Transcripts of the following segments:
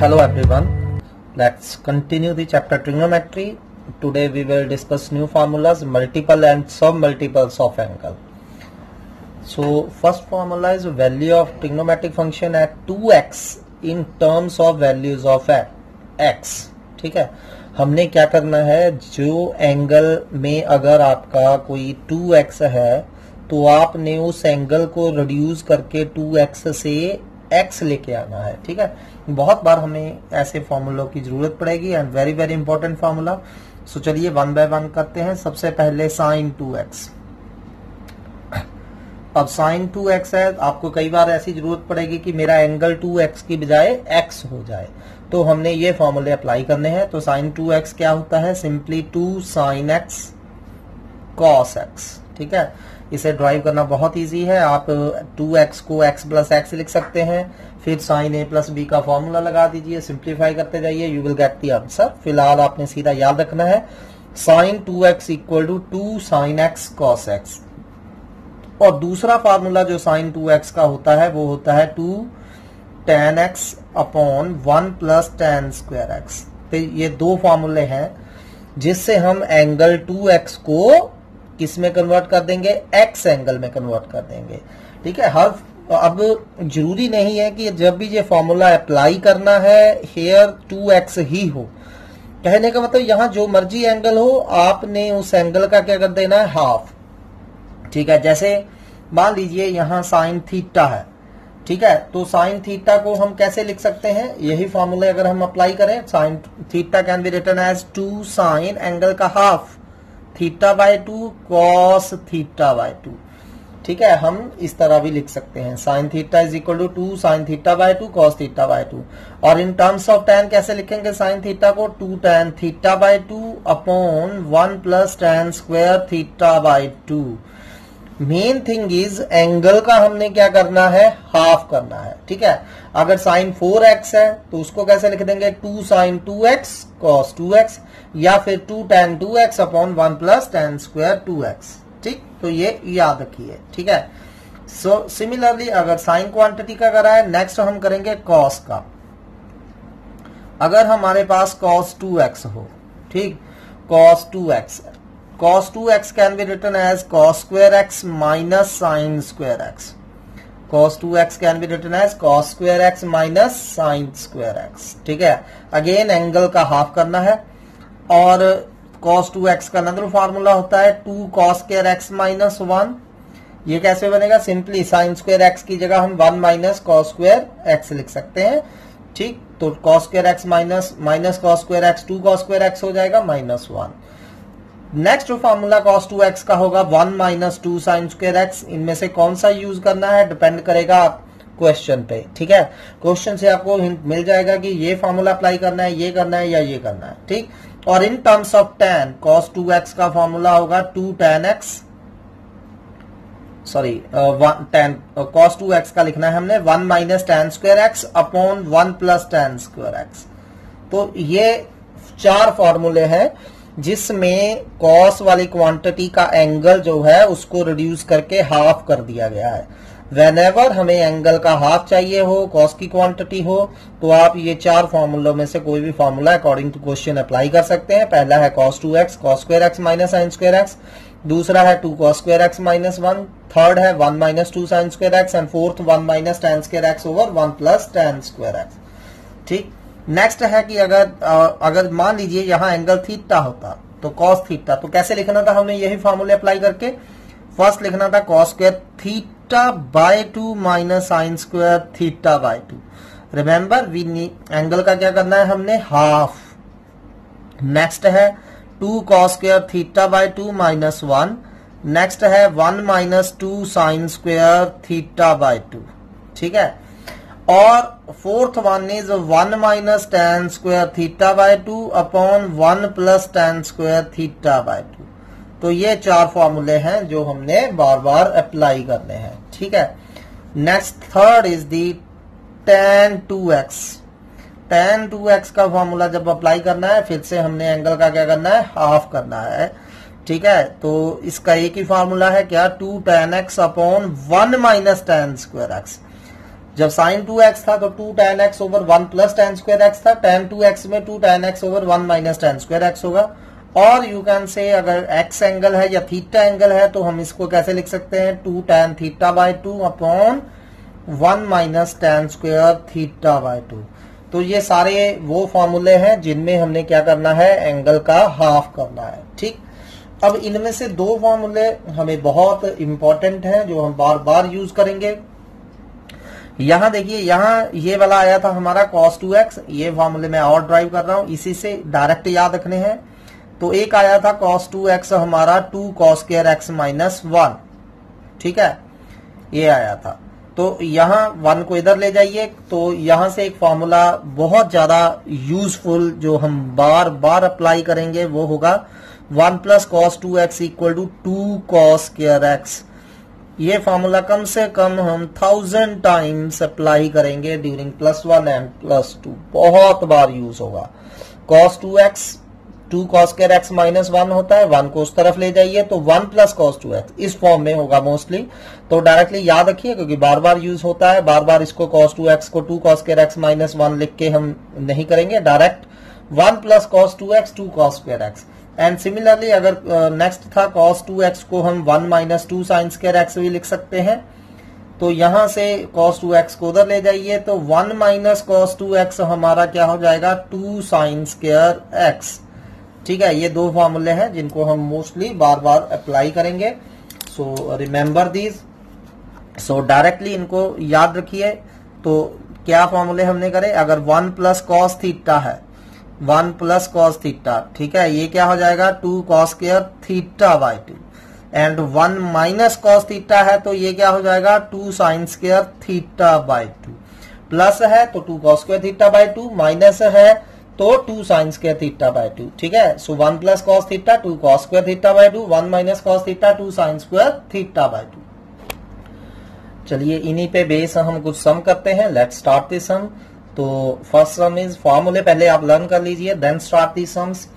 Hello everyone, let's continue the chapter trigonometry. Today we will discuss new formulas, multiple and sub-multiples of angle. So first formula is value of trigonometric function at 2x in terms of values of x. ठीक है, हमने क्या करना है, जो angle में अगर आपका कोई 2x है तो आपने उस एंगल को रिड्यूस करके 2x से x लेके आना है. ठीक है, बहुत बार हमें ऐसे फॉर्मूलों की जरूरत पड़ेगी and very very important formula. So चलिए वन बाय वन करते हैं. सबसे पहले साइन 2x. अब साइन 2x है, आपको कई बार ऐसी जरूरत पड़ेगी कि मेरा एंगल 2x की बजाय x हो जाए, तो हमने ये फॉर्मूले अप्लाई करने हैं. तो साइन 2x क्या होता है, simply 2 sin x cos x. ठीक है, इसे ड्राइव करना बहुत इजी है. आप 2x को x प्लस x लिख सकते हैं, फिर साइन a प्लस b का फॉर्मूला लगा दीजिए, सिंप्लीफाई करते जाइए, you will get the answer. फिलहाल आपने सीधा याद रखना है sine 2x equal to 2 sin x cos x. और दूसरा फार्मूला जो साइन 2x का होता है वो होता है 2 tan x upon 1 plus tan square x. तो ये दो फार्मूले हैं जिससे हम एंगल 2x को किस में कन्वर्ट कर देंगे, x एंगल में कन्वर्ट कर देंगे. ठीक है, हर अब जरूरी नहीं है कि जब भी ये फॉर्मूला अप्लाई करना है हेयर 2x ही हो. कहने का मतलब यहां जो मर्जी एंगल हो आपने उस एंगल का क्या कर देना है, हाफ. ठीक है, जैसे मान लीजिए यहां साइन थीटा है. ठीक है, तो साइन थीटा को हम कैसे लिख सकते हैं, यही फॉर्मूले अगर हम अप्लाई करें, sine theta can be written as 2 sine angle का half theta by 2 cos theta by 2. ठीक है, हम इस तरह भी लिख सकते हैं sine theta is equal to 2 sine theta by 2 cos theta by 2. और इन टर्म्स ऑफ tan कैसे लिखेंगे साइन थीटा को, 2 tan theta by 2 upon 1 plus tan square theta by 2. Main thing is angle का हमने क्या करना है, हाफ करना है. ठीक है, अगर साइन 4x है तो उसको कैसे लिख देंगे, 2 साइन 2x cos 2x, या फिर 2 tan 2x upon 1 plus tan square 2x. ठीक, तो ये याद रखिए. ठीक है, सो सिमिलरली अगर साइन क्वांटिटी का करा है, नेक्स्ट हम करेंगे कॉस का. अगर हमारे पास cos 2x हो, ठीक, cos 2x, cos 2x can be written as cos square x minus sin square x. cos 2x can be written as cos square x minus sin square x. ठीक है, again angle का half करना है. और cos 2x का another formula होता है 2 cos square x minus 1. ये कैसे बनेगा, सिंपली sin square x की जगह हम 1 minus cos square x लिख सकते हैं. ठीक, तो cos square x minus cos square x 2 cos square x हो जाएगा minus 1. नेक्स्ट जो फॉर्मूला cos 2x का होगा 1 माइनस 2 साइन स्क्वायर x. इनमें से कौन सा यूज करना है डिपेंड करेगा क्वेश्चन पे. ठीक है, क्वेश्चन से आपको हिंट मिल जाएगा कि ये फॉर्मूला अप्लाई करना है, ये करना है या ये करना है. ठीक, और in terms of tan cos 2x का फॉर्मूला होगा 2 tan x, sorry tan cos 2x का लिखना है हमने 1 minus tan square x upon 1 plus tan square x. तो ये 4 फॉर्मूले हैं जिसमें cos वाली क्वांटिटी का एंगल जो है उसको रिड्यूस करके हाफ कर दिया गया है. व्हेनेवर हमें एंगल का हाफ चाहिए हो, cos की क्वांटिटी हो, तो आप ये 4 फॉर्मूलों में से कोई भी formula according to question apply कर सकते हैं. पहला है cos 2x cos square x minus sin square x, दूसरा है 2 cos square x minus 1, third है 1 minus 2 sin square x, and fourth 1 minus tan square x over 1 plus tan square x. ठीक, next है कि अगर मान लीजिए यहां एंगल थीटा होता तो cos थीटा, तो कैसे लिखना था हमने, यही फॉर्मूले अप्लाई करके फर्स्ट लिखना था cos square theta by 2 minus sign square theta by 2. Remember angle का क्या करना है हमने, हाफ. नेक्स्ट है 2 cos square theta by 2 minus 1. Next है 1 minus 2 sine square theta by 2. ठीक है, और fourth one is 1 minus tan square theta by 2 upon 1 plus tan square theta by 2. तो ये 4 फॉर्मूले हैं जो हमने बार बार अप्लाई करने हैं. ठीक है, next third is the tan 2x. tan 2x का फॉर्मूला जब अप्लाई करना है फिर से हमने एंगल का क्या करना है, हाफ करना है. ठीक है, तो इसका एक ही फॉर्मूला है क्या, 2 tan x upon 1 minus tan square x. जब साइन 2x था तो 2 tan x over 1 plus tan square x था, tan 2x में 2 tan x over 1 minus tan square x होगा। और यू कैन से अगर x एंगल है या थीटा एंगल है तो हम इसको कैसे लिख सकते हैं, 2 tan theta by 2 upon 1 minus tan square theta by 2। तो ये सारे वो फॉर्मूले हैं जिनमें हमने क्या करना है, एंगल का हाफ करना है। ठीक, अब इनमें से दो फॉर्मूले हमें बहुत इंपॉर्टेंट हैं जो हम बार बार यूज करेंगे। यहां देखिए, यहां ये वाला आया था हमारा cos 2x, ये फॉर्मूले मैं और ड्राइव कर रहा हूं, इसी से डायरेक्ट याद रखने हैं। तो एक आया था cos 2x हमारा 2 cos स्क्वायर x माइनस 1, ठीक है, ये आया था। तो यहां 1 को इधर ले जाइए, तो यहां से एक फॉर्मूला बहुत ज्यादा यूजफुल जो हम बार बार अप्लाई करेंगे वो होगा 1 plus cos 2x equal to 2 cos square x। ये फॉर्मूला कम से कम हम 1000 टाइम्स अप्लाई करेंगे ड्यूरिंग +1 एंड +2, बहुत बार यूज होगा। cos 2x 2 cos square x minus 1 होता है, 1 को उस तरफ ले जाइए तो 1 प्लस cos 2x इस फॉर्म में होगा मोस्टली। तो डायरेक्टली याद रखिए क्योंकि बार बार यूज होता है, बार बार इसको cos 2x को 2 cos स्क्वायर x माइनस 1 लिख के हम नहीं करेंगे, direct 1 plus cos 2x 2 cos square x। And similarly अगर नेक्स्ट था cos 2x को हम 1 माइनस 2 साइन स्क्वायर x भी लिख सकते हैं। तो यहां से cos 2x को उधर ले जाइए तो 1 माइनस cos 2x हमारा क्या हो जाएगा, 2 साइन स्क्वायर x। ठीक है, ये दो फॉर्मूले हैं जिनको हम मोस्टली बार बार अप्लाई करेंगे। So remember these, so directly इनको याद रखिए। तो क्या फॉर्मूले हमने करे, अगर 1 प्लस cos थीटा है, 1 प्लस cos थीटा, ठीक है, ये क्या हो जाएगा 2 cos square theta by 2। And 1 minus cos theta है तो ये क्या हो जाएगा 2 sine square theta by 2। Plus है तो 2 cos square theta by 2, minus है तो 2 साइन स्क्वायर थीटा बाय 2। ठीक है, सो 1 plus cos theta 2 cos square theta by 2, 1 minus cos theta 2 sine square theta by 2। चलिए इन्हीं पे बेस हम कुछ सम करते हैं। लेट्स स्टार्ट दिस सम। तो फर्स्ट सम इज, फॉर्मूले पहले आप लर्न कर लीजिए, then start the sums.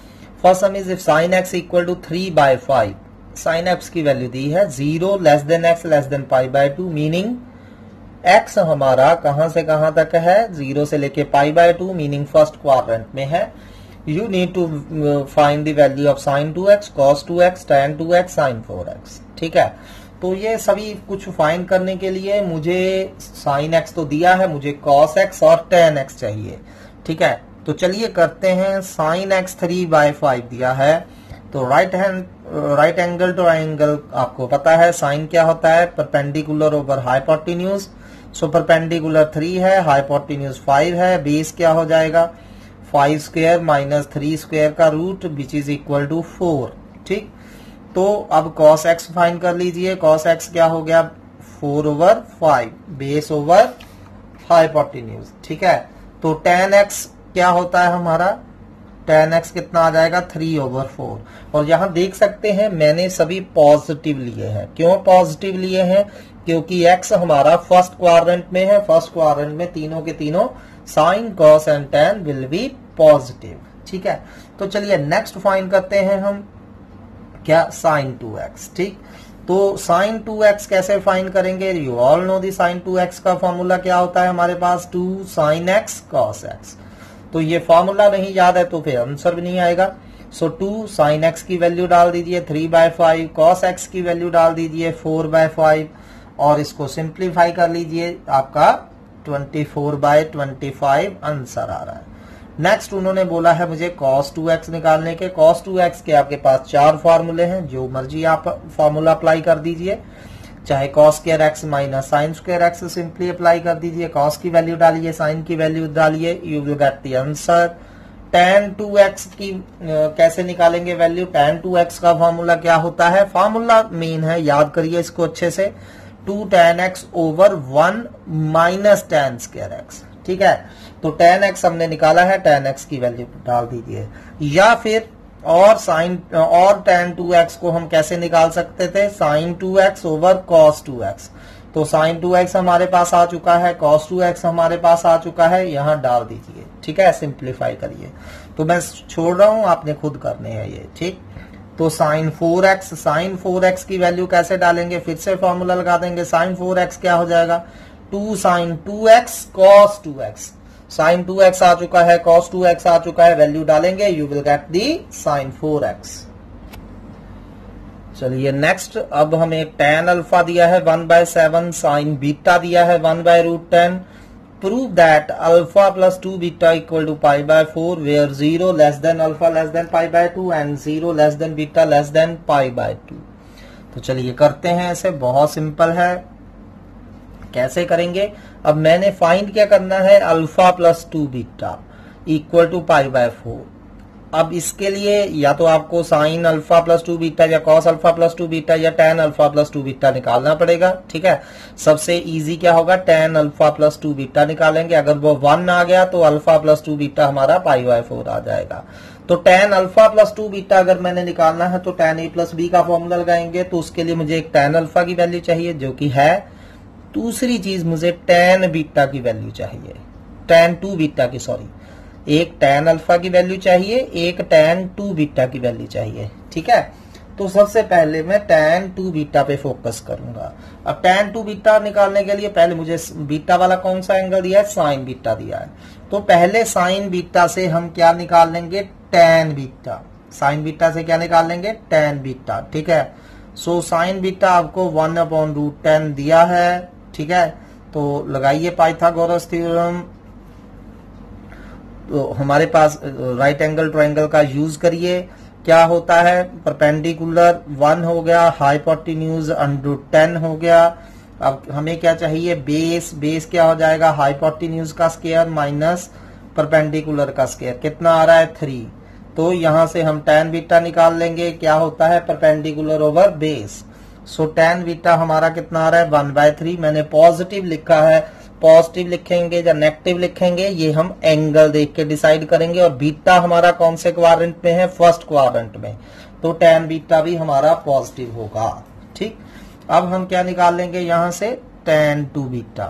First sum is if sin x equal to 3/5, sin x की वैल्यू दी है 0 less than x less than π/2, meaning x हमारा कहां से कहां तक है, 0 से लेके π/2, मीनिंग फर्स्ट क्वाड्रेंट में है। You need to find the value of sin 2x, cos 2x, tan 2x, sin 4x। ठीक है, तो ये सभी कुछ फाइंड करने के लिए मुझे sin x तो दिया है, मुझे cos x और tan x चाहिए। ठीक है, तो चलिए करते हैं। sin x 3/5 दिया है, तो राइट एंगल टू एंगल आपको पता है साइन क्या होता है, perpendicular over hypotenuse. So perpendicular 3 है, हाइपोटेन्यूज 5 है, बेस क्या हो जाएगा 5 स्क्वायर माइनस 3 स्क्वायर का root which is equal to 4। ठीक, तो अब cos x फाइंड कर लीजिए। cos x क्या हो गया 4/5 बेस ओवर हाइपोटेन्यूज। ठीक है, तो tan x क्या होता है हमारा, tan x कितना आ जाएगा 3/4। और यहां देख सकते हैं मैंने सभी पॉजिटिव लिए हैं। क्यों पॉजिटिव लिए हैं, क्योंकि x हमारा फर्स्ट क्वाड्रेंट में है, फर्स्ट क्वाड्रेंट में तीनों के तीनों sine cos and tan will be positive. ठीक है, तो चलिए नेक्स्ट फाइंड करते हैं हम क्या sin 2x। ठीक, तो sin 2x कैसे फाइंड करेंगे, you all know the sin 2x का फॉर्मूला क्या होता है हमारे पास 2 sin x cos x। तो ये फॉर्मूला नहीं याद है तो फिर आंसर भी नहीं आएगा। सो 2 sin x की वैल्यू डाल दीजिए 3/5, cos x की वैल्यू डाल दीजिए 4/5 और इसको सिंप्लीफाई कर लीजिए, आपका 24/25 आंसर आ रहा है। नेक्स्ट उन्होंने बोला है मुझे cos 2x निकालने के। cos 2x के आपके पास 4 फार्मूले हैं, जो मर्जी आप फार्मूला अप्लाई कर दीजिए, चाहे cos square x minus sign square x simply apply कर दीजिए, cos की वैल्यू डालिए, साइन की वैल्यू डालिए, you will get the answer. tan 2x की कैसे निकालेंगे वैल्यू, tan 2x का फार्मूला क्या होता है, फार्मूला मेन है, याद करिए इसको अच्छे से, 2 tan x over 1 minus tan square x। ठीक है, तो tan x हमने निकाला है, tan x की वैल्यू डाल दीजिए। या फिर और tan 2x को हम कैसे निकाल सकते थे, sin 2x over cos 2x। तो sin 2x हमारे पास आ चुका है, cos 2x हमारे पास आ चुका है, यहां डाल दीजिए। ठीक है, सिंप्लीफाई करिए। तो मैं छोड़ रहा हूं, आपने खुद करने हैं ये। ठीक, तो sin 4x की वैल्यू कैसे डालेंगे, फिर से फॉर्मूला लगा देंगे। sin 4x क्या हो जाएगा 2 sin 2x cos 2x, sin 2x आ चुका है, cos 2x आ चुका है, वैल्यू डालेंगे, you will get the sin 4x। चलिए नेक्स्ट, अब हमें tan अल्फा दिया है 1/7, sin बीटा दिया है 1/√10। Prove that alpha plus 2 beta equal to π/4 where 0 less than alpha less than π/2 and 0 less than beta less than π/2। तो चलिए करते हैं, ऐसे बहुत सिंपल है। कैसे करेंगे? अब मैंने फाइंड क्या करना है, alpha plus 2 beta equal to π/4। अब इसके लिए या तो आपको साइन अल्फा प्लस 2 बीटा या कॉस अल्फा प्लस 2 बीटा या tan अल्फा प्लस 2 बीटा निकालना पड़ेगा। ठीक है, सबसे इजी क्या होगा, tan अल्फा प्लस 2 बीटा निकालेंगे। अगर वो 1 आ गया तो अल्फा प्लस 2 बीटा हमारा π/4 आ जाएगा। तो tan अल्फा प्लस 2 बीटा अगर मैंने निकालना है तो tan a प्लस b का फॉर्मूला लगाएंगे। तो उसके लिए मुझे एक tan अल्फा की वैल्यू चाहिए जो कि है, दूसरी चीज मुझे tan बीटा की वैल्यू चाहिए, tan 2 बीटा की, सॉरी, एक tan अल्फा की वैल्यू चाहिए, एक tan 2 बीटा की वैल्यू चाहिए। ठीक है, तो सबसे पहले मैं tan 2 बीटा पे फोकस करूंगा। अब tan 2 बीटा निकालने के लिए पहले मुझे बीटा वाला कौन सा एंगल दिया है, साइन बीटा दिया है। तो पहले साइन बीटा से हम क्या निकाल लेंगे, tan बीटा। साइन बीटा से क्या निकाल लेंगे, tan बीटा। ठीक है, सो साइन बीटा आपको 1/√10 दिया है। ठीक है, तो लगाइए पाइथागोरस थ्योरम। तो हमारे पास राइट एंगल ट्रायंगल का यूज करिए। क्या होता है, परपेंडिकुलर 1 हो गया, हाइपोटेन्यूज √10 हो गया। अब हमें क्या चाहिए, बेस। बेस क्या हो जाएगा, हाइपोटेन्यूज का स्क्वायर माइनस परपेंडिकुलर का स्क्वायर। कितना आ रहा है, 3। तो यहां से हम tan बीटा निकाल लेंगे। क्या होता है, परपेंडिकुलर ओवर बेस। सो tan बीटा हमारा कितना आ रहा है, 1/3। मैंने पॉजिटिव लिखा है, पॉजिटिव लिखेंगे या नेगेटिव लिखेंगे ये हम एंगल देख के डिसाइड करेंगे। और बीटा हमारा कौन से क्वाड्रेंट में है, फर्स्ट क्वाड्रेंट में, तो tan बीटा भी हमारा पॉजिटिव होगा। ठीक, अब हम क्या निकाल लेंगे यहां से, tan 2 बीटा।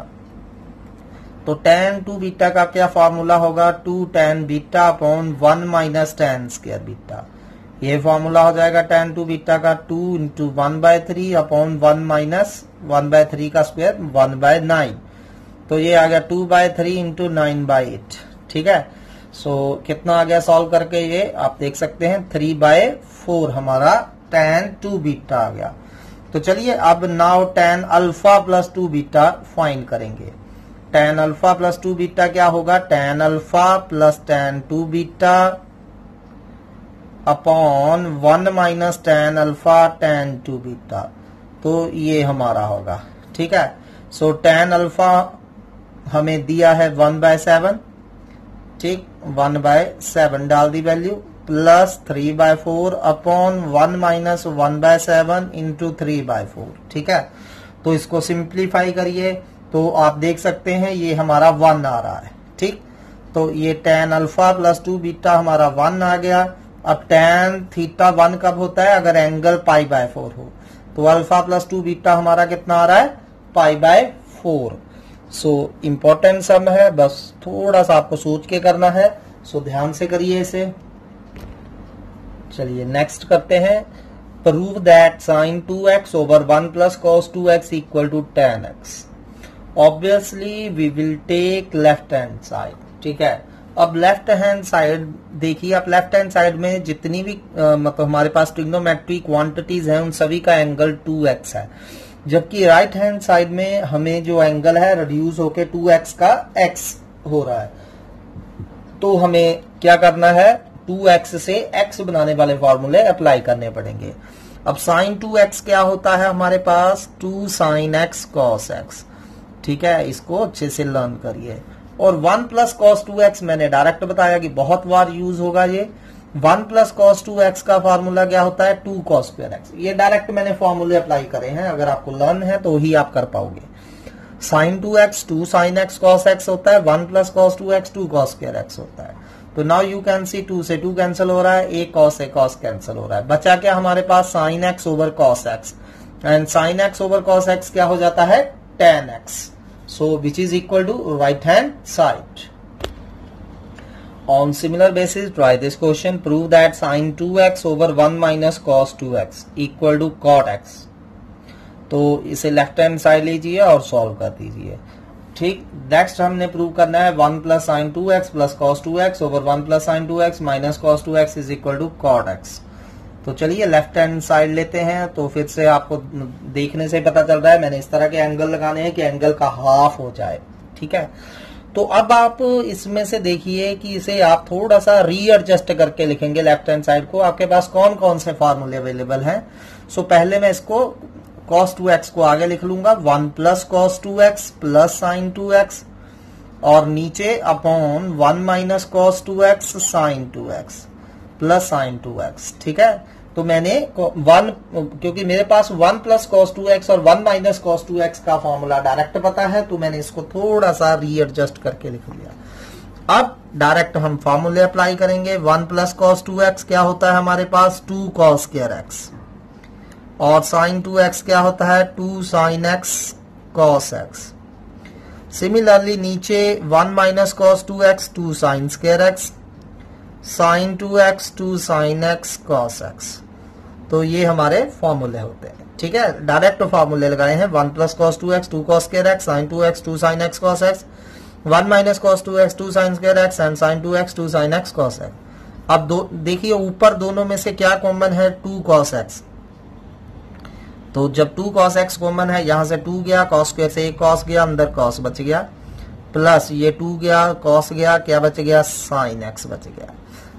तो tan 2 बीटा का क्या फॉर्मूला होगा, 2 tan beta upon 1 minus tan square beta. ये फॉर्मूला हो जाएगा tan 2 बीटा का 2 इंटू 1/3 अपॉन 1 माइनस 1/3 का स्क्वायर 1/9। तो ये आ गया 2/3 इंटू 9/8। ठीक है, सो कितना आ गया सॉल्व करके, ये आप देख सकते हैं 3/4 हमारा tan 2 बीटा आ गया। तो चलिए अब now tan alpha plus 2 beta find करेंगे। tan अल्फा प्लस 2 बीटा क्या होगा, tan alpha plus tan 2 beta upon 1 minus tan alpha tan 2 beta. तो ये हमारा होगा। ठीक है, सो tan अल्फा हमें दिया है 1/7। ठीक, 1/7 डाल दी value, plus 3/4 upon 1 minus 1/7 into 3/4। ठीक है, तो इसको सिंप्लीफाई करिए तो आप देख सकते हैं ये हमारा 1 आ रहा है। ठीक, तो ये tan अल्फा प्लस 2 बीटा हमारा 1 आ गया। अब tan थीटा 1 कब होता है, अगर एंगल π/4 हो। तो अल्फा प्लस 2 बीटा हमारा कितना आ रहा है, π/4। सो इंपॉर्टेंट सम है, बस थोड़ा सा आपको सोच के करना है। सो ध्यान से करिए इसे। चलिए नेक्स्ट करते हैं, prove that sin 2x over 1 plus cos 2x equal to tan x। Obviously we will take left hand side. ठीक है, अब लेफ्ट हैंड साइड देखिए, आप लेफ्ट हैंड साइड में जितनी भी मतलब हमारे पास ट्रिग्नोमेट्रिक क्वांटिटीज हैं उन सभी का एंगल 2x है, जबकि राइट हैंड साइड में हमें जो एंगल है रिड्यूस होके 2x का x हो रहा है। तो हमें क्या करना है, 2x से x बनाने वाले फॉर्मूले अप्लाई करने पड़ेंगे। अब sin 2x क्या होता है हमारे पास, 2 sin x cos x। ठीक है, इसको अच्छे से लर्न करिए। और 1 प्लस cos 2x मैंने डायरेक्ट बताया कि बहुत बार यूज होगा ये। 1 प्लस cos 2x का फॉर्मूला क्या होता है, 2 cos square x। ये डायरेक्ट मैंने फॉर्मूले अप्लाई करे हैं, अगर आपको लर्न है तो ही आप कर पाओगे। sin 2x 2 sin x cos x होता है, 1 plus cos 2x 2 cos square x होता है। तो नाउ यू कैन सी 2 से 2 कैंसिल हो रहा है, a cos कैंसिल हो रहा है। बचा क्या हमारे पास, sin x over cos x, and sin x over cos x क्या हो जाता है, tan x। So which is equal to right hand side. On similar basis, try this question. Prove that sin 2x over 1 minus cos 2x equal to cot x. तो इसे left hand side लीजिए और solve कर दीजिए। ठीक, next हमने prove करना है 1 plus sine 2x plus cos 2x over 1 plus sine 2x minus cos 2x is equal to cot x। तो चलिए लेफ्ट हैंड साइड लेते हैं। तो फिर से आपको देखने से पता चल रहा है मैंने इस तरह के एंगल लगाने हैं कि एंगल का हाफ हो जाए। ठीक है, तो अब आप इसमें से देखिए कि इसे आप थोड़ा सा रीएडजस्ट करके लिखेंगे लेफ्ट हैंड साइड को। आपके पास कौन कौन से फार्मूले अवेलेबल हैं? सो पहले मैं इसको cos 2x को आगे लिख लूंगा 1 plus cos 2x plus sine 2x और नीचे upon 1 minus cos 2x sine 2x plus sine 2x। ठीक है, तो मैंने 1 क्योंकि मेरे पास 1 प्लस cos 2x और 1 माइनस cos 2x का फॉर्मूला डायरेक्ट पता है, तो मैंने इसको थोड़ा सा रीएडजस्ट करके लिख लिया। अब डायरेक्ट हम फॉर्मूले अप्लाई करेंगे। 1 प्लस cos 2x क्या होता है हमारे पास 2 cos स्क्वायर x और साइन 2x क्या होता है 2 sine x cos x। Similarly नीचे 1 minus cos 2x 2 sine square x sine 2x 2 sine x cos x। तो ये हमारे फॉर्मूले होते हैं। ठीक है, डायरेक्ट फॉर्मूले लगाए हैं 1 plus cos 2x 2 cos square x sine 2x 2 sine x cos x 1 minus cos 2x 2 sine square x and sine 2x 2 sine x cos x। अब देखिए ऊपर दोनों में से क्या कॉमन है 2 cos x। तो जब 2 cos x कॉमन है यहां से 2 गया cos स्क्वायर से 1 cos गया अंदर cos बच गया प्लस ये 2 गया cos गया क्या बच गया sin x बच गया।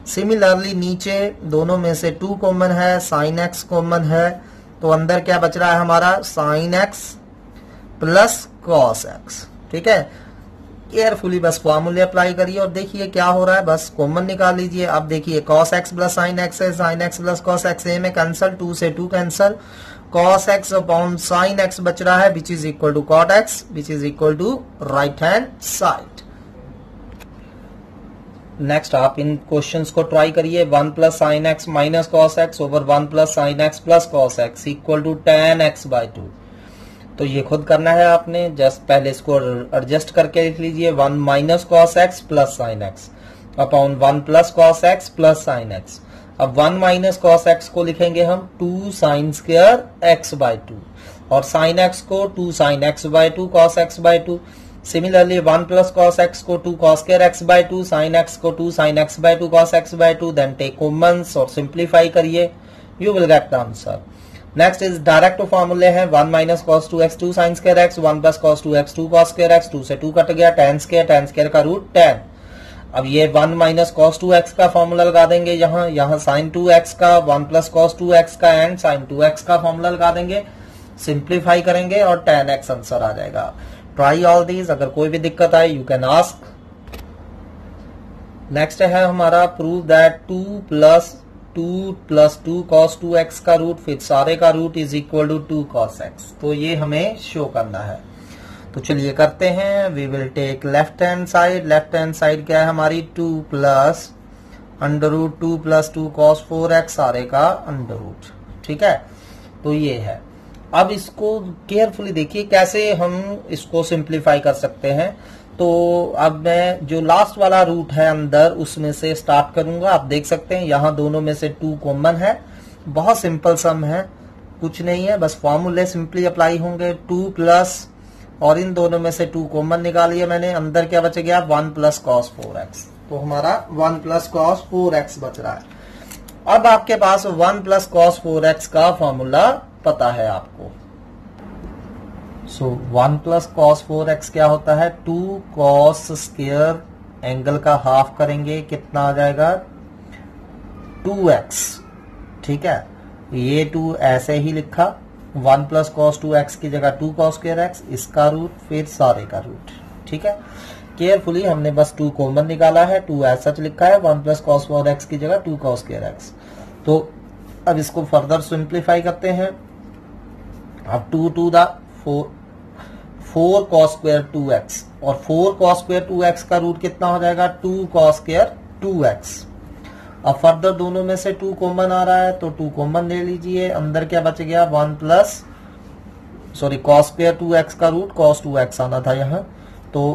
सिमिलरली नीचे दोनों में से 2 कॉमन है sin x कॉमन है तो अंदर क्या बच रहा है हमारा sin x plus cos x। ठीक है, केयरफुली बस फॉर्मूले अप्लाई करिए और देखिए क्या हो रहा है, बस कॉमन निकाल लीजिए। अब देखिए cos x plus sin x है sin x plus cos x में कैंसल 2 से 2 cancel cos x upon sin x बच रहा है which is equal to cot x which is equal to right hand side. Next आप इन questions को try करिए। 1 plus sine x minus cos x over 1 plus sine x plus cos x equal to tan x by 2। तो ये खुद करना है आपने, जस्ट पहले इसको एडजस्ट करके लिख लीजिए 1 minus cos x plus sine x upon 1 plus cos x plus sine x. अब 1 माइनस कॉस एक्स को लिखेंगे हम 2 साइन स्क्वायर एक्स बाई 2 और साइन एक्स को 2 sine x by 2 cos x by 2। Similarly 1 plus cos x को 2 cos square x by 2 sin x को 2 sin x by 2 cos x by 2 then take commons और simplify करिए you will get the answer. Next is direct फॉर्मूले हैं 1 minus cos 2x 2 sin square x 1 plus cos 2x 2 cos square x 2 से 2 cut गया tan square का root tan। अब ये 1 minus cos 2x का फॉर्मूला लगा देंगे यहाँ sin 2x का 1 प्लस cos 2x का एंड sin 2x का फॉर्मूला लगा देंगे, सिंप्लीफाई करेंगे और tan x आंसर आ जाएगा। ट्राई ऑल दीज, अगर कोई भी दिक्कत आए यू कैन आस्क। नेक्स्ट है हमारा prove that 2 plus 2 cos 2x का रूट फिर सारे का root is equal to 2 cos x। तो ये हमें शो करना है, तो चलिए करते हैं। We will take left hand side. Left hand side क्या है हमारी 2 plus under root 2 plus 2 cos 4x सारे का अंडर रूट। ठीक है, तो ये है। अब इसको केयरफुली देखिए कैसे हम इसको सिंप्लीफाई कर सकते हैं। तो अब मैं जो लास्ट वाला रूट है अंदर उसमें से स्टार्ट करूंगा। आप देख सकते हैं यहाँ दोनों में से 2 कॉमन है, बहुत सिंपल सम है, कुछ नहीं है, बस फॉर्मूले सिंपली अप्लाई होंगे। 2 प्लस और इन दोनों में से 2 कॉमन निकालिए मैंने, अंदर क्या बच गया 1 प्लस cos 4x। तो हमारा 1 प्लस cos 4x बच रहा है। अब आपके पास 1 प्लस cos 4x का फॉर्मूला पता है आपको। सो 1 प्लस cos 4x क्या होता है 2 cos स्क्वायर एंगल का हाफ करेंगे कितना आ जाएगा 2x। ठीक है, ये 2 ऐसे ही लिखा 1 प्लस cos 2x की जगह 2 cos स्क्वायर x इसका रूट फिर सारे का रूट। ठीक है, केयरफुली हमने बस 2 कॉमन निकाला है, 2 ऐसा लिखा है 1 प्लस cos 4x की जगह 2 cos स्क्वायर x। तो अब इसको फर्दर सिंप्लीफाई करते हैं। अब 2 to the 4 cos square 2x और 4 cos स्क्वायर 2x का रूट कितना हो जाएगा 2 cos स्क्वायर 2x। अब फर्दर दोनों में से 2 कॉमन आ रहा है तो 2 कॉमन ले लीजिए, अंदर क्या बच गया 1 प्लस cos स्क्वायर 2x का रूट cos 2x आना था यहाँ, तो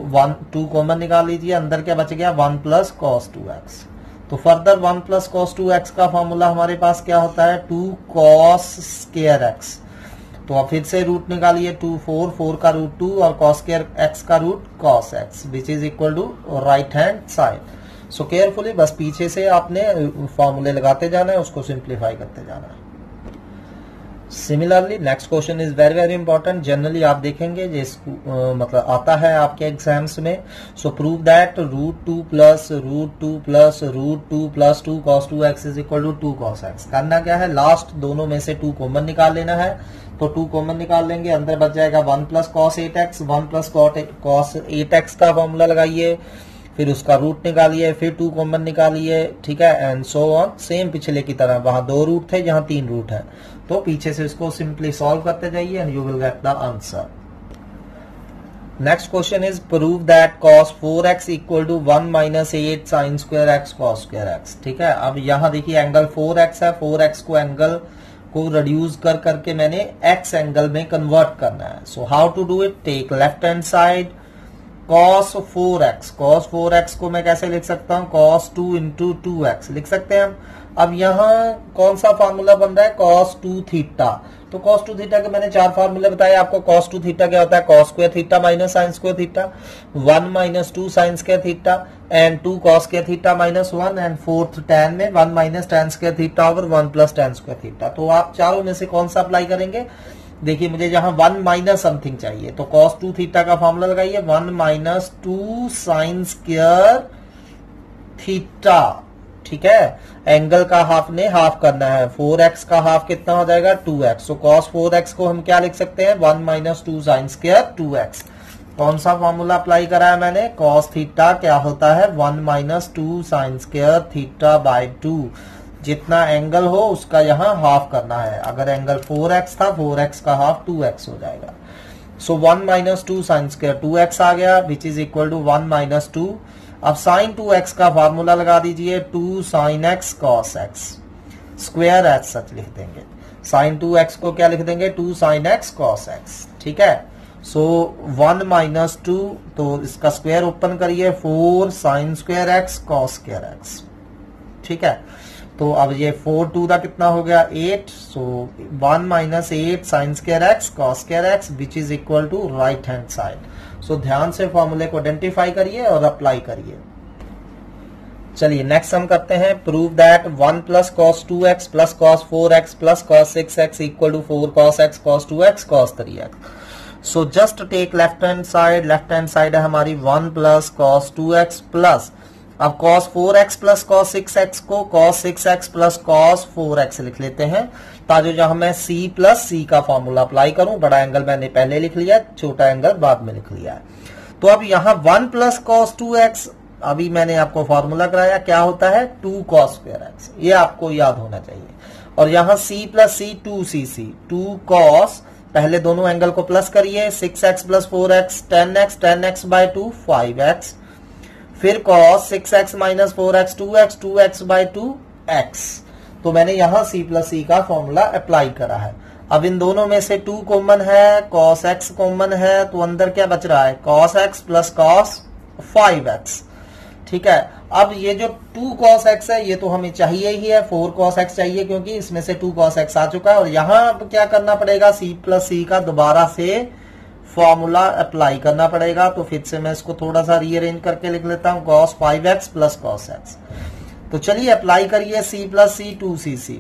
2 कॉमन निकाल लीजिए, अंदर क्या बच गया 1 प्लस cos 2x। तो फर्दर 1 प्लस cos 2x का फॉर्मूला हमारे पास क्या होता है 2 cos स्क्वायर x। तो अब फिर से रूट निकालिए, 2 4, 4 का रूट 2 और कॉस स्क्वायर एक्स का root cos x which is equal to right hand side. So carefully बस पीछे से आपने फॉर्मूले लगाते जाना है, उसको सिंप्लीफाई करते जाना है। Similarly next question is very very important, generally आप देखेंगे जिस मतलब आता है आपके एग्जाम्स में। So prove that root 2 plus root 2 plus root 2 plus 2 cos 2 x is equal to 2 cos x. करना क्या है, लास्ट दोनों में से 2 कॉमन निकाल लेना है। तो 2 कॉमन निकाल लेंगे, अंदर बच जाएगा 1 plus cos 8 x, 1 plus cos 8 x का फॉर्मूला लगाइए, फिर उसका रूट निकालिए, फिर 2 कॉमन निकालिए, ठीक है, एंड सो ऑन। सेम पिछले की तरह, वहां 2 रूट थे यहाँ 3 रूट है, तो पीछे से इसको सिंपली सॉल्व करते जाइए and you will get the answer. Next question is prove that cos 4x equal to 1 minus 8 sine square x cos square x. ठीक है, अब यहाँ देखिए एंगल 4x है, 4x को एंगल को रिड्यूस कर करके मैंने x एंगल में कन्वर्ट करना है। So how to do it, take left hand side cos 4x को मैं कैसे लिख सकता हूं, cos 2 इंटू 2x लिख सकते हैं हम। अब यहाँ कौन सा फार्मूला बन रहा है, cos 2 थीटा। तो cos 2 थीटा के मैंने 4 फार्मूले बताए आपको। cos 2 थीटा क्या होता है, cos square theta minus sign square theta, 1 minus 2 sine square theta and 2 cos square theta minus 1 and fourth tan में 1 minus tan square theta over 1 plus tan square theta. तो आप चारों में से कौन सा अप्लाई करेंगे, देखिए मुझे जहां 1 माइनस समथिंग चाहिए, तो cos 2 थीटा का फॉर्मूला लगाइए, 1 माइनस 2 साइन स्क्वायर थीटा। ठीक है, एंगल का हाफ ने हाफ करना है, 4x का हाफ कितना हो जाएगा 2x। सो cos 4x को हम क्या लिख सकते हैं, 1 माइनस 2 साइन स्क्वायर 2x। कौन सा फॉर्मूला अप्लाई करा है मैंने, cos थीटा क्या होता है 1 minus 2 sine square theta by 2। जितना एंगल हो उसका यहाँ हाफ करना है। अगर एंगल 4x था, 4x का हाफ 2x हो जाएगा। So 1 minus 2 sine square 2x आ गया which is equal to 1 minus 2। अब साइन 2x का फार्मूला लगा दीजिए, 2 sine x cos x square as such लिख देंगे। साइन 2x को क्या लिख देंगे, 2 साइन x कॉस x। ठीक है, सो 1 माइनस 2, तो इसका स्क्वायर ओपन करिए, 4 sign square x cos square x। ठीक है, तो अब ये 4 2 का कितना हो गया 8। So 1 minus 8 sine square x cos square x which is equal to right hand side. सो ध्यान से फॉर्मूले को आइडेंटिफाई करिए और अप्लाई करिए। चलिए नेक्स्ट हम करते हैं, prove that 1 plus cos 2x plus cos 4x plus cos 6x equal to 4 cos x cos 2x cos 3x। So just take left hand side है हमारी 1 प्लस कॉस 2x प्लस, अब cos 4x plus cos 6x को cos 6x plus cos 4x लिख लेते हैं, ताकि जहां मैं c प्लस c का फॉर्मूला अप्लाई करूं। बड़ा एंगल मैंने पहले लिख लिया, छोटा एंगल बाद में लिख लिया है। तो अब यहाँ 1 प्लस cos 2x, अभी मैंने आपको फॉर्मूला कराया, क्या होता है 2 cos स्क्वायर x, ये आपको याद होना चाहिए। और यहाँ c plus c 2cc, 2 cos, पहले दोनों एंगल को प्लस करिए, 6x plus 4x 10x bye 2 5x, फिर cos 6x minus 4x 2x 2x bye 2x। तो मैंने यहां c प्लस c का फॉर्मूला अप्लाई करा है। अब इन दोनों में से 2 कॉमन है, cos x कॉमन है, तो अंदर क्या बच रहा है cos x plus cos 5x। ठीक है, अब ये जो 2 cos x है ये तो हमें चाहिए ही है, 4 cos x चाहिए क्योंकि इसमें से 2 cos x आ चुका है। और यहां अब क्या करना पड़ेगा, c प्लस c का दोबारा से फॉर्मूला अप्लाई करना पड़ेगा। तो फिर से मैं इसको थोड़ा सा रीअरेंज करके लिख लेता हूं, cos 5x plus cos x। तो चलिए अप्लाई करिए, c plus c 2cc,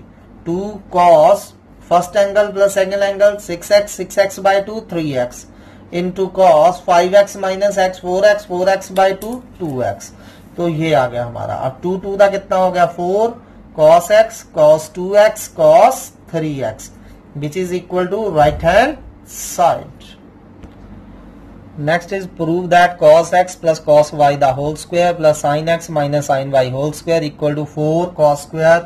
2 cos first angle plus second angle 6x by 2 3x into cos 5x minus x 4x by 2 2x। तो ये आ गया हमारा। अब 2 2 का कितना हो गया 4 cos x cos 2x cos 3x which is equal to right hand side. Next is prove that cos x plus cos y the whole square plus sin x minus sin y whole square equal to 4 cos square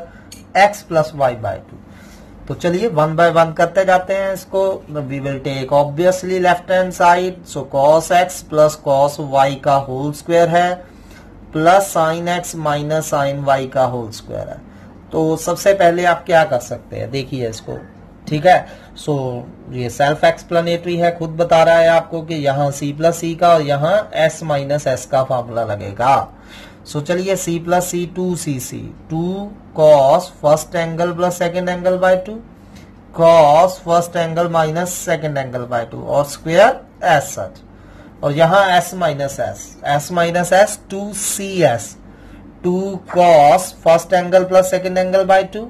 x plus y by 2। तो चलिए 1 by 1 करते जाते हैं इसको। We will take obviously left hand side, so cos x plus cos y का whole square है plus sin x minus sin y का whole square है। तो सबसे पहले आप क्या कर सकते हैं, देखिए इसको। ठीक है, सो ये सेल्फ एक्सप्लेनेटरी है, खुद बता रहा है आपको कि यहाँ c प्लस c का और यहाँ s माइनस s का फॉर्मूला लगेगा। सो चलिए c plus c 2cc, 2 cos first angle plus second angle by 2 cos first angle minus second angle by 2 और स्क्वायर एज सच, और यहां s minus s 2cs 2 cos first angle plus second angle by 2,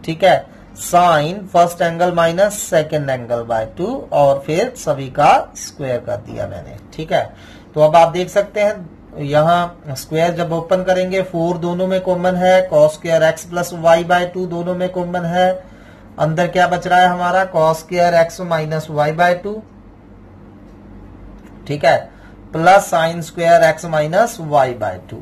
ठीक है, sine first angle minus second angle by 2 और फिर सभी का square कर दिया मैंने, ठीक है। तो अब आप देख सकते हैं यहां स्क्वायर जब ओपन करेंगे 4 दोनों में कॉमन है, cos square x plus y by 2 दोनों में कॉमन है, अंदर क्या बच रहा है हमारा cos square x minus y by 2, ठीक है, plus sine square x minus y by 2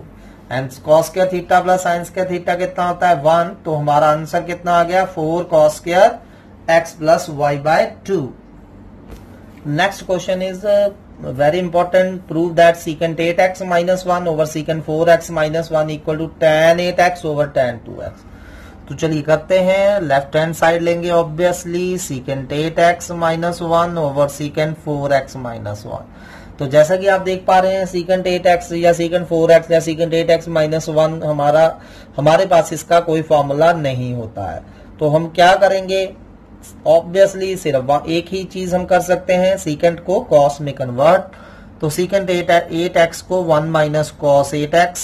and cos square theta plus sine square theta कितना होता है 1, तो हमारा आंसर कितना आ गया 4 cos square x plus y by 2। Next question is very important, prove that secant 8x minus 1 over secant 4x minus 1 equal to tan 8x over tan 2x। तो चलिए करते हैं, लेफ्ट हैंड साइड लेंगे obviously, secant 8x minus 1 over secant 4x minus 1। तो जैसा कि आप देख पा रहे हैं secant 8x या secant 4x या secant 8x minus 1 हमारे पास इसका कोई फॉर्मूला नहीं होता है, तो हम क्या करेंगे, ऑब्वियसली सिर्फ एक ही चीज हम कर सकते हैं, secant को cos में कन्वर्ट, तो secant 8x को 1 माइनस cos 8x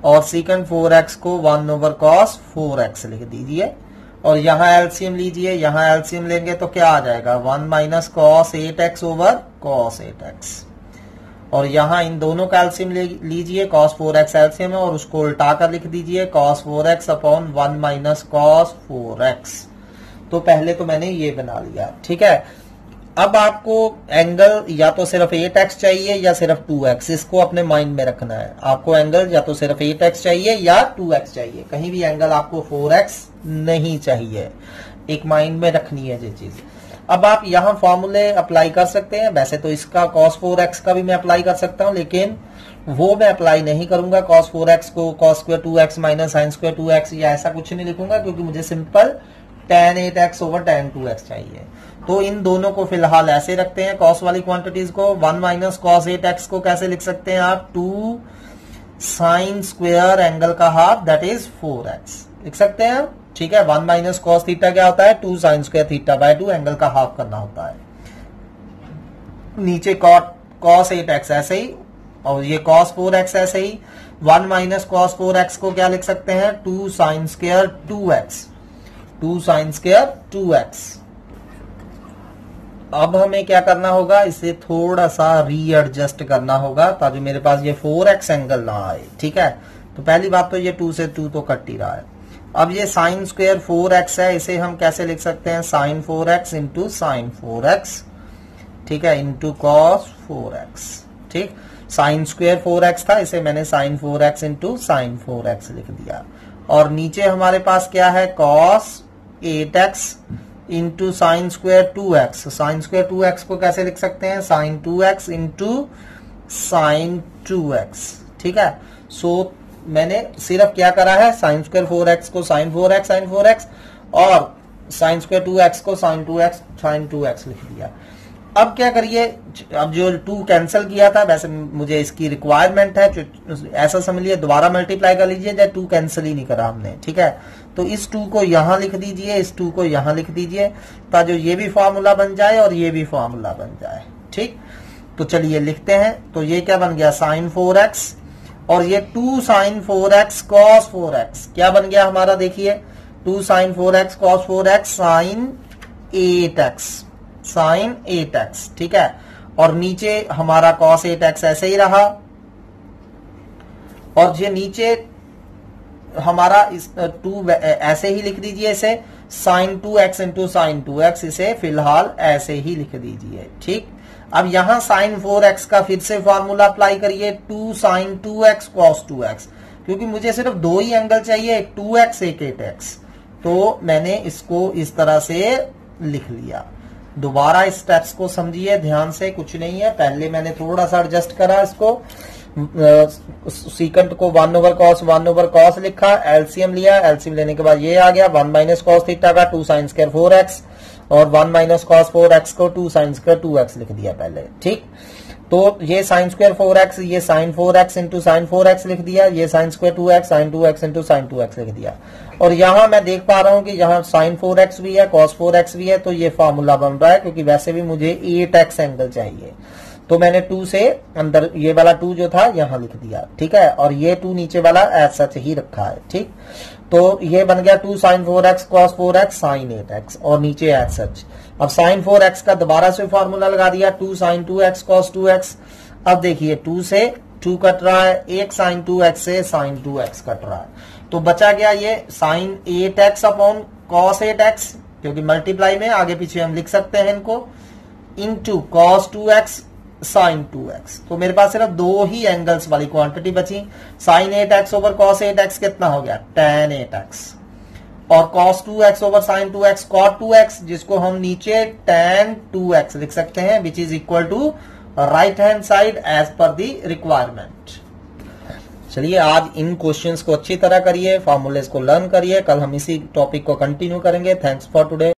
और secant 4x को 1 ओवर cos 4x लिख दीजिए, और यहां एलसीएम लीजिए, यहां एलसीएम लेंगे तो क्या आ जाएगा 1 minus cos 8x over cos 8x, और यहां इन दोनों का एलसीएम लीजिए, cos 4x एलसीएम है और उसको उल्टा कर लिख दीजिए cos 4x upon 1 minus cos 4x। तो पहले तो मैंने ये बना लिया, ठीक है। अब आपको एंगल या तो सिर्फ 8x चाहिए या सिर्फ 2x, इसको अपने माइंड में रखना है, आपको एंगल या तो सिर्फ 8x चाहिए या 2x चाहिए, कहीं भी एंगल आपको 4x नहीं चाहिए, एक माइंड में रखनी है ये चीज। अब आप यहां फॉर्मूले अप्लाई कर सकते हैं, वैसे तो इसका cos 4x का भी मैं अप्लाई कर सकता हूं, लेकिन वो मैं अप्लाई नहीं करूंगा, cos 4x को cos square 2x minus sign square 2x या ऐसा कुछ नहीं लिखूंगा, क्योंकि मुझे simple tan 8x over tan 2x चाहिए। तो इन दोनों को फिलहाल ऐसे रखते हैं, cos वाली क्वांटिटीज को, 1 माइनस cos 8x को कैसे लिख सकते हैं आप, 2 साइन स्क्वायर एंगल का हाफ दैट इज 4x लिख सकते हैं, ठीक है। 1 माइनस cos थीटा क्या होता है 2 sine square theta by 2, angle का हाफ करना होता है। नीचे cos 8x ऐसे ही, और ये cos 4x ऐसे ही, 1 माइनस cos 4x को क्या लिख सकते हैं 2 sine square 2x, 2 sine square 2x। अब हमें क्या करना होगा, इसे थोड़ा सा रीएडजस्ट करना होगा ताकि मेरे पास ये 4x एंगल ना आए, ठीक है। तो पहली बात तो ये 2 से 2 तो कट ही रहा है। अब ये साइन स्क्वायर 4x है, इसे हम कैसे लिख सकते हैं, sign 4x into sine 4x, ठीक है, इंटू कॉस 4x, ठीक। साइन स्क्वायर 4x था, इसे मैंने sign 4x into sine 4x लिख दिया, और नीचे हमारे पास क्या है cos 8x into sine square 2x, sign square 2x को कैसे लिख सकते हैं sign 2x into sine 2x, ठीक है। सो मैंने सिर्फ क्या करा है, साइन स्क्वायर 4x को साइन 4x साइन 4x और साइन स्क्वायर 2x को साइन 2x साइन 2x लिख दिया। अब क्या करिए, अब जो 2 कैंसिल किया था, वैसे मुझे इसकी रिक्वायरमेंट है, ऐसा समझ लिया दोबारा मल्टीप्लाई कर लीजिए, जब 2 कैंसिल ही नहीं करा हमने, ठीक है। तो इस 2 को यहां लिख दीजिए, इस 2 को यहां लिख दीजिए, ताकि ये भी फॉर्मूला बन जाए और ये भी फॉर्मूला बन जाए, ठीक। तो चलिए लिखते हैं, तो ये क्या बन गया साइन 4x, और ये 2 साइन 4x cos 4x क्या बन गया हमारा, देखिए 2 sign 4x cos 4x sign 8x sign 8x, ठीक है। और नीचे हमारा cos 8x ऐसे ही रहा, और ये नीचे हमारा इस 2 ऐसे ही लिख दीजिए, इसे sign 2x into sine 2x, इसे फिलहाल ऐसे ही लिख दीजिए, ठीक। अब यहां साइन 4x का फिर से फॉर्मूला अप्लाई करिए, 2 साइन 2x cos 2x, क्योंकि मुझे सिर्फ 2 ही एंगल चाहिए, एक 2x एक 8x, तो मैंने इसको इस तरह से लिख लिया। दोबारा इस स्टेप्स को समझिए ध्यान से, कुछ नहीं है, पहले मैंने थोड़ा सा एडजस्ट करा इसको, सीकंट को 1 ओवर कॉस लिखा, एलसीएम लिया, एलसीएम लेने के बाद ये आ गया 1 माइनस कॉस थीटा का 2 साइन स्क्वायर 4x, और 1 माइनस कॉस 4x को 2 साइन स्क्वायर 2x लिख दिया पहले, ठीक। तो ये साइन स्क्वायर 4x, ये sign 4x into sine 4x लिख दिया, ये sine square 2x sine 2x into sine 2x लिख दिया। और यहां मैं देख पा रहा हूं कि यहां साइन 4x भी है, कॉस 4x भी है, तो ये फॉर्मूला बन रहा है, क्योंकि वैसे भी मुझे 8x एंगल चाहिए। तो मैंने 2 से अंदर ये वाला 2 जो था यहां लिख दिया, ठीक है, और ये 2 नीचे वाला एज सच ही रखा है, ठीक। तो ये बन गया 2 sign 4x cos 4x sign 8x, और नीचे एज सच। अब साइन 4x का दोबारा से फॉर्मूला लगा दिया, 2 साइन 2x कॉस 2x। अब देखिए 2 से 2 कट रहा है, एक साइन 2x से साइन 2x कट रहा है, तो बचा गया ये sign 8x upon cos 8x, क्योंकि मल्टीप्लाई में आगे पीछे हम लिख सकते हैं इनको, into cos 2x sine 2x। तो मेरे पास सिर्फ 2 ही एंगल्स वाली क्वांटिटी बची। Sine 8x over cos 8x कितना हो गया, tan 8x, और cos 2x over sign 2x cot 2x, जिसको हम नीचे tan 2x लिख सकते हैं, which is equal to right hand side as per the requirement. चलिए आज इन क्वेश्चंस को अच्छी तरह करिए, फॉर्मूलेस को लर्न करिए, कल हम इसी टॉपिक को कंटिन्यू करेंगे। Thanks for today.